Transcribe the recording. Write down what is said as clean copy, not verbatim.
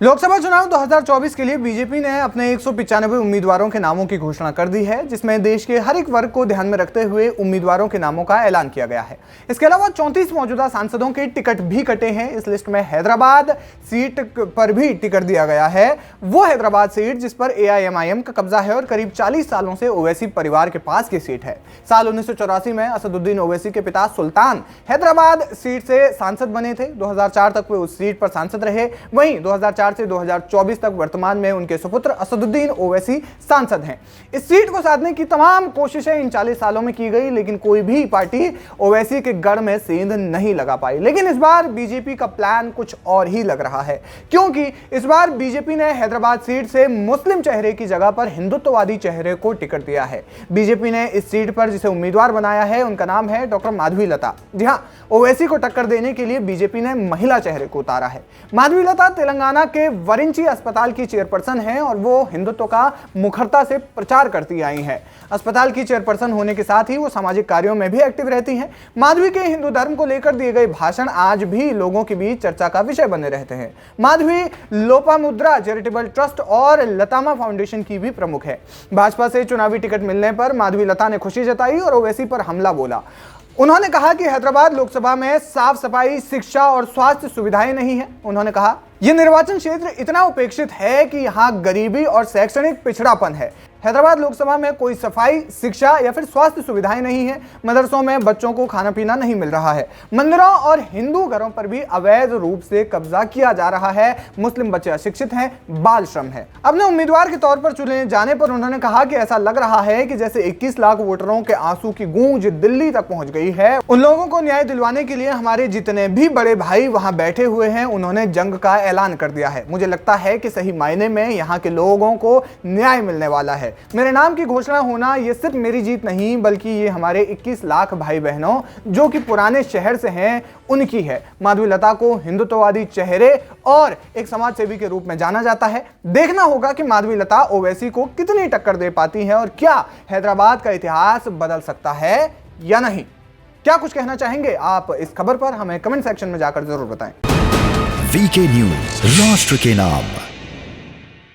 लोकसभा चुनाव 2024 के लिए बीजेपी ने अपने 195 उम्मीदवारों के नामों की घोषणा कर दी है, जिसमें देश के हर एक वर्ग को ध्यान में रखते हुए उम्मीदवारों के नामों का ऐलान किया गया है। इसके अलावा 34 मौजूदा सांसदों के टिकट भी कटे हैं। इस लिस्ट में हैदराबाद सीट पर भी टिकट दिया गया है। वो हैदराबाद सीट जिस पर AIMIM का कब्जा है और करीब 40 सालों से ओवैसी परिवार के पास की सीट है। साल 1984 में असदुद्दीन ओवैसी के पिता सुल्तान हैदराबाद सीट से सांसद बने थे। 2004 तक वे उस सीट पर सांसद रहे। वहीं 2004 से 2024 तक वर्तमान में उनके सुपुत्र असदुद्दीन ओवैसी सांसद हैं। इस सीट को साधने की तमाम कोशिशें इन 40 सालों में की गई, लेकिन कोई भी पार्टी ओवैसी के गढ़ में सेंध नहीं लगा पाई। लेकिन इस बार बीजेपी का प्लान कुछ और ही लग रहा है, क्योंकि इस बार बीजेपी ने हैदराबाद सीट से मुस्लिम चेहरे की जगह पर हिंदुत्ववादी चेहरे को टिकट दिया है। बीजेपी ने इस सीट पर जिसे उम्मीदवार बनाया है, उनका नाम है डॉक्टर माधवीलता। जी हां, ओवैसी को टक्कर देने के लिए बीजेपी ने महिला चेहरे को उतारा है। माधवीलता तेलंगाना के वरिंची अस्पताल की चेयरपर्सन हैं और वो हिंदुत्व का मुखरता से प्रचार करती आई हैं। अस्पताल की चेयरपर्सन होने के साथ ही वो सामाजिक कार्यों में भी एक्टिव रहती हैं। माधवी के हिंदू धर्म को लेकर दिए गए भाषण आज भी लोगों के बीच चर्चा का विषय बने रहते हैं। माधवी लोपामुद्रा चैरिटेबल ट्रस्ट और लतामा फाउंडेशन की भी प्रमुख है। भाजपा से चुनावी टिकट मिलने पर माधवीलता ने खुशी जताई और ओवैसी पर हमला बोला। उन्होंने कहा कि हैदराबाद लोकसभा में साफ सफाई, शिक्षा और स्वास्थ्य सुविधाएं नहीं है। उन्होंने कहा, यह निर्वाचन क्षेत्र इतना उपेक्षित है कि यहां गरीबी और शैक्षणिक पिछड़ापन है। हैदराबाद लोकसभा में कोई सफाई, शिक्षा या फिर स्वास्थ्य सुविधाएं नहीं है। मदरसों में बच्चों को खाना पीना नहीं मिल रहा है। मंदिरों और हिंदू घरों पर भी अवैध रूप से कब्जा किया जा रहा है। मुस्लिम बच्चे अशिक्षित हैं, बाल श्रम है। अपने उम्मीदवार के तौर पर चुने जाने पर उन्होंने कहा कि ऐसा लग रहा है कि जैसे 21 लाख वोटरों के आंसू की गूंज दिल्ली तक पहुंच गई है। उन लोगों को न्याय दिलवाने के लिए हमारे जितने भी बड़े भाई वहां बैठे हुए हैं, उन्होंने जंग का ऐलान कर दिया है। मुझे लगता है कि सही मायने में यहाँ के लोगों को न्याय मिलने वाला है। मेरे नाम की घोषणा होना ये सिर्फ मेरी जीत नहीं, बल्कि ये हमारे 21 लाख भाई बहनों जो कि पुराने शहर से हैं, उनकी है। माधवीलता को हिंदुत्ववादी चेहरे और एक समाज सेवी के रूप में जाना जाता है। देखना होगा कि माधवीलता ओवैसी को कितनी टक्कर दे पाती हैं और क्या हैदराबाद का इतिहास बदल सकता है या नहीं। क्या कुछ कहना चाहेंगे आप इस खबर पर? हमें कमेंट सेक्शन में जाकर जरूर बताएं। VK न्यूज, राष्ट्र के नाम।